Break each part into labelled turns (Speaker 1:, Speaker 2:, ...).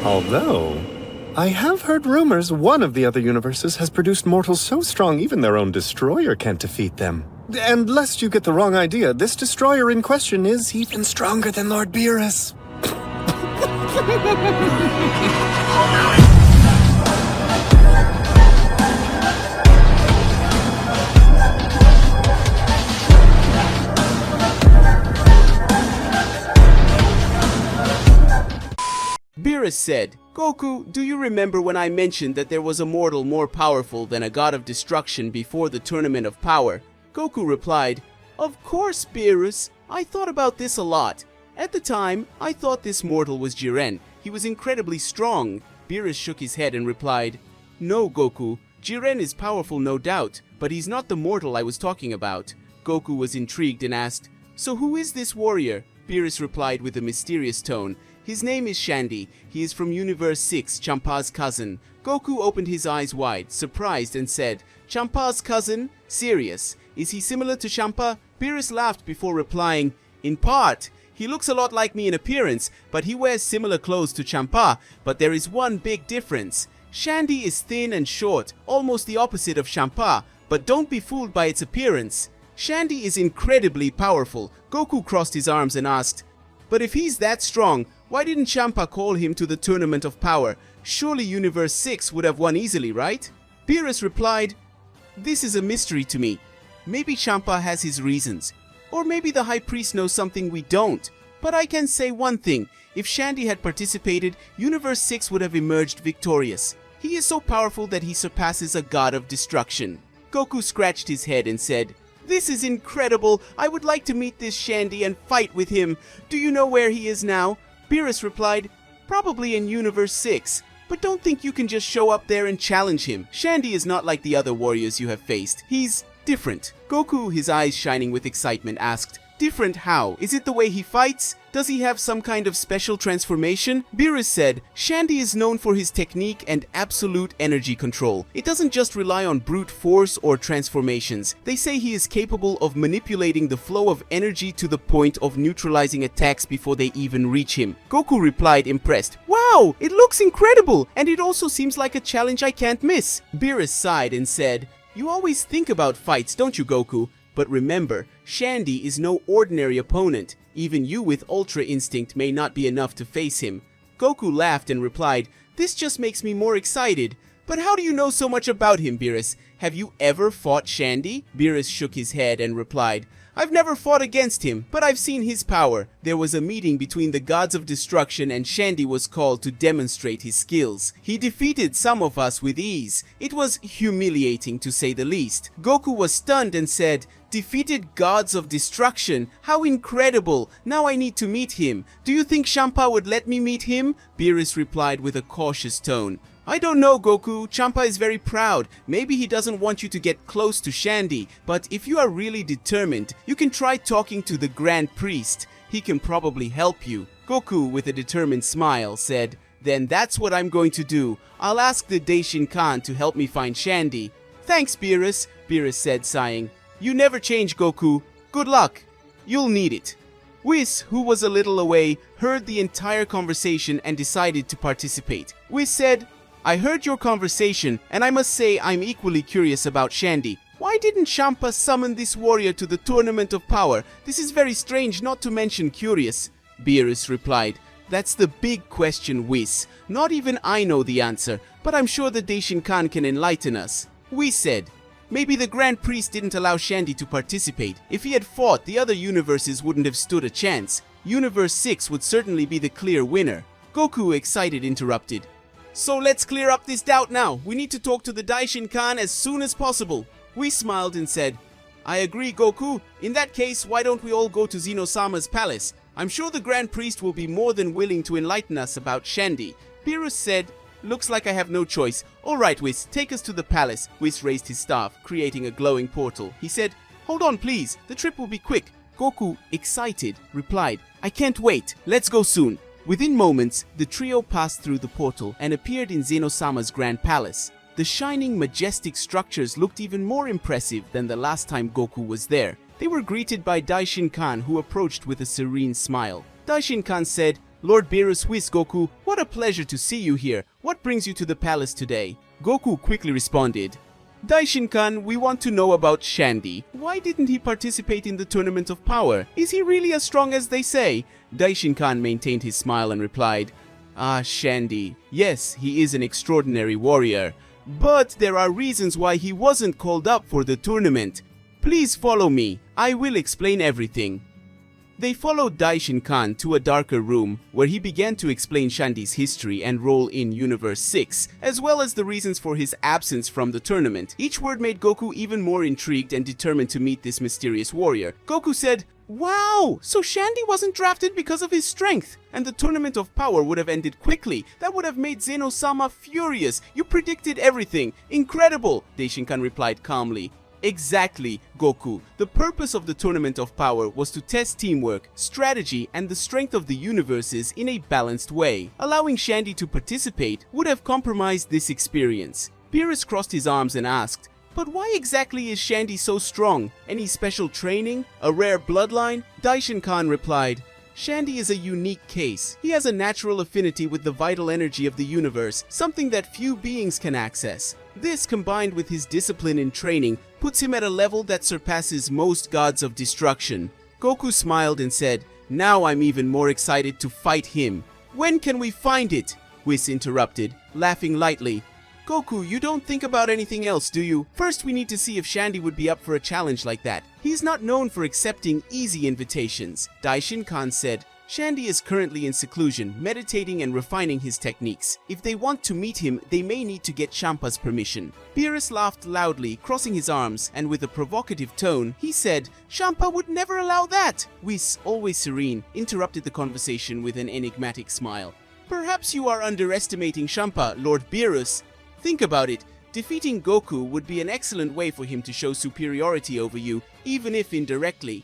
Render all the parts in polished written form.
Speaker 1: Although, I have heard rumors one of the other universes has produced mortals so strong even their own destroyer can't defeat them. And lest you get the wrong idea, this destroyer in question is even stronger than Lord Beerus.
Speaker 2: Beerus said, "Goku, do you remember when I mentioned that there was a mortal more powerful than a god of destruction before the Tournament of Power?" Goku replied, "Of course, Beerus. I thought about this a lot. At the time, I thought this mortal was Jiren. He was incredibly strong." Beerus shook his head and replied, "No, Goku. Jiren is powerful, no doubt, but he's not the mortal I was talking about." Goku was intrigued and asked, "So who is this warrior?" Beerus replied with a mysterious tone, "His name is Shandy. He is from Universe 6, Champa's cousin." Goku opened his eyes wide, surprised, and said, "Champa's cousin? Serious? Is he similar to Champa?" Beerus laughed before replying, "In part. He looks a lot like me in appearance, but he wears similar clothes to Champa. But there is one big difference. Shandy is thin and short, almost the opposite of Champa, but don't be fooled by its appearance. Shandy is incredibly powerful." Goku crossed his arms and asked, "But if he's that strong, why didn't Champa call him to the Tournament of Power? Surely Universe 6 would have won easily, right?" Beerus replied, "This is a mystery to me. Maybe Champa has his reasons. Or maybe the High Priest knows something we don't. But I can say one thing. If Shandy had participated, Universe 6 would have emerged victorious. He is so powerful that he surpasses a god of destruction." Goku scratched his head and said, "This is incredible. I would like to meet this Shandy and fight with him. Do you know where he is now?" Beerus replied, "Probably in Universe 6. But don't think you can just show up there and challenge him. Shandy is not like the other warriors you have faced. He's different." Goku, his eyes shining with excitement, asked, "Different how? Is it the way he fights? Does he have some kind of special transformation?" Beerus said, "Shandy is known for his technique and absolute energy control. It doesn't just rely on brute force or transformations. They say he is capable of manipulating the flow of energy to the point of neutralizing attacks before they even reach him." Goku replied, impressed, "Wow, it looks incredible, and it also seems like a challenge I can't miss." Beerus sighed and said, "You always think about fights, don't you, Goku? But remember, Shandy is no ordinary opponent. Even you with Ultra Instinct may not be enough to face him." Goku laughed and replied, "This just makes me more excited. But how do you know so much about him, Beerus? Have you ever fought Shandy?" Beerus shook his head and replied, "I've never fought against him, but I've seen his power. There was a meeting between the gods of destruction and Shandy was called to demonstrate his skills. He defeated some of us with ease. It was humiliating to say the least." Goku was stunned and said, "Defeated gods of destruction? How incredible! Now I need to meet him. Do you think Champa would let me meet him?" Beerus replied with a cautious tone, "I don't know, Goku. Champa is very proud. Maybe he doesn't want you to get close to Shandy. But if you are really determined, you can try talking to the Grand Priest. He can probably help you." Goku, with a determined smile, said, "Then that's what I'm going to do. I'll ask the Daishin Khan to help me find Shandy." "Thanks, Beerus," Beerus said, sighing. "You never change, Goku. Good luck. You'll need it." Whis, who was a little away, heard the entire conversation and decided to participate. Whis said, "I heard your conversation, and I must say I'm equally curious about Shandy. Why didn't Champa summon this warrior to the Tournament of Power? This is very strange, not to mention curious." Beerus replied, "That's the big question, Whis. Not even I know the answer, but I'm sure the Daishin Khan can enlighten us." Whis said, "Maybe the Grand Priest didn't allow Shandy to participate. If he had fought, the other universes wouldn't have stood a chance. Universe 6 would certainly be the clear winner." Goku, excited, interrupted, "So let's clear up this doubt now. We need to talk to the Daishin Khan as soon as possible." We smiled and said, "I agree, Goku. In that case, why don't we all go to Zeno-sama's palace? I'm sure the Grand Priest will be more than willing to enlighten us about Shandy." Beerus said, "Looks like I have no choice. All right, Whis, take us to the palace." Whis raised his staff, creating a glowing portal. He said, "Hold on, please. The trip will be quick." Goku, excited, replied, "I can't wait. Let's go soon." Within moments, the trio passed through the portal and appeared in Zeno-sama's grand palace. The shining, majestic structures looked even more impressive than the last time Goku was there. They were greeted by Daishin Khan, who approached with a serene smile. Daishin Khan said, Lord Beerus, Whis, Goku, what a pleasure to see you here. What brings you to the palace today? Goku quickly responded, Daishin-kan, we want to know about Shandy. Why didn't he participate in the Tournament of Power? Is he really as strong as they say? Daishin-kan maintained his smile and replied, Ah, Shandy. Yes, he is an extraordinary warrior. But there are reasons why he wasn't called up for the tournament. Please follow me. I will explain everything. They followed Daishin-kan to a darker room, where he began to explain Shandy's history and role in Universe 6, as well as the reasons for his absence from the tournament. Each word made Goku even more intrigued and determined to meet this mysterious warrior. Goku said, Wow! So Shandy wasn't drafted because of his strength, and the Tournament of Power would have ended quickly. That would have made Zeno-sama furious. You predicted everything. Incredible! Daishin-kan replied calmly. Exactly, Goku. The purpose of the Tournament of Power was to test teamwork, strategy, and the strength of the universes in a balanced way. Allowing Shandy to participate would have compromised this experience. Beerus crossed his arms and asked, But why exactly is Shandy so strong? Any special training? A rare bloodline? Daishin-kan replied, Shandy is a unique case. He has a natural affinity with the vital energy of the universe, something that few beings can access. This, combined with his discipline in training, puts him at a level that surpasses most gods of destruction. Goku smiled and said, Now I'm even more excited to fight him. When can we find it? Whis interrupted, laughing lightly. Goku, you don't think about anything else, do you? First, we need to see if Shandy would be up for a challenge like that. He's not known for accepting easy invitations. Daishin-kan said, Shandy is currently in seclusion, meditating and refining his techniques. If they want to meet him, they may need to get Champa's permission. Beerus laughed loudly, crossing his arms, and with a provocative tone, he said, Champa would never allow that! Whis, always serene, interrupted the conversation with an enigmatic smile. Perhaps you are underestimating Champa, Lord Beerus. Think about it. Defeating Goku would be an excellent way for him to show superiority over you, even if indirectly.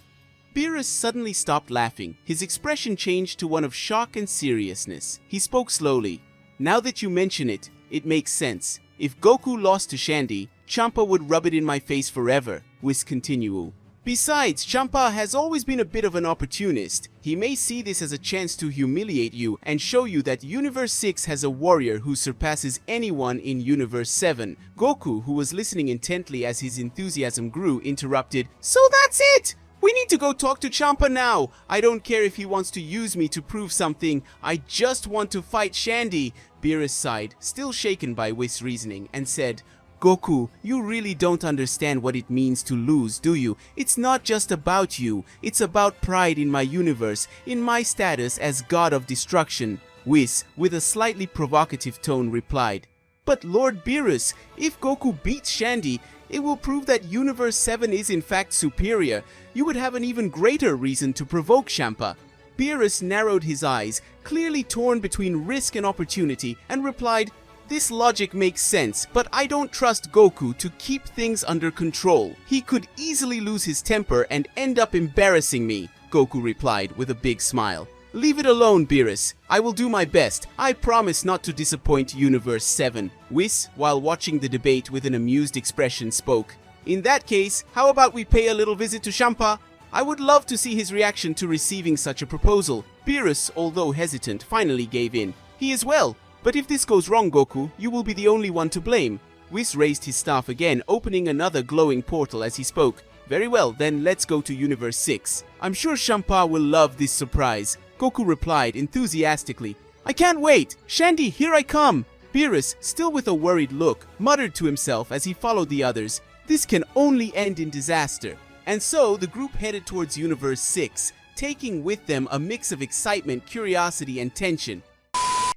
Speaker 2: Beerus suddenly stopped laughing. His expression changed to one of shock and seriousness. He spoke slowly. Now that you mention it, it makes sense. If Goku lost to Shandy, Champa would rub it in my face forever, Whis continued. Besides, Champa has always been a bit of an opportunist. He may see this as a chance to humiliate you and show you that Universe 6 has a warrior who surpasses anyone in Universe 7. Goku, who was listening intently as his enthusiasm grew, interrupted, So that's it! We need to go talk to Champa now. I don't care if he wants to use me to prove something. I just want to fight Shandy. Beerus sighed, still shaken by Whis' reasoning, and said, Goku, you really don't understand what it means to lose, do you? It's not just about you. It's about pride in my universe, in my status as God of Destruction. Whis, with a slightly provocative tone, replied, But Lord Beerus, if Goku beats Shandy, it will prove that Universe 7 is in fact superior. You would have an even greater reason to provoke Champa. Beerus narrowed his eyes, clearly torn between risk and opportunity, and replied, This logic makes sense, but I don't trust Goku to keep things under control. He could easily lose his temper and end up embarrassing me, Goku replied with a big smile. Leave it alone, Beerus. I will do my best. I promise not to disappoint Universe 7. Whis, while watching the debate with an amused expression, spoke. In that case, how about we pay a little visit to Champa? I would love to see his reaction to receiving such a proposal. Beerus, although hesitant, finally gave in. He is well. But if this goes wrong, Goku, you will be the only one to blame. Whis raised his staff again, opening another glowing portal as he spoke. Very well, then let's go to Universe 6. I'm sure Champa will love this surprise. Goku replied enthusiastically, I can't wait! Shandy, here I come! Beerus, still with a worried look, muttered to himself as he followed the others, This can only end in disaster. And so the group headed towards Universe 6, taking with them a mix of excitement, curiosity, and tension.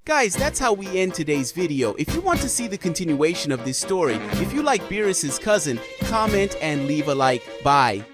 Speaker 2: Guys, that's how we end today's video. If you want to see the continuation of this story, if you like Beerus' cousin, comment and leave a like. Bye.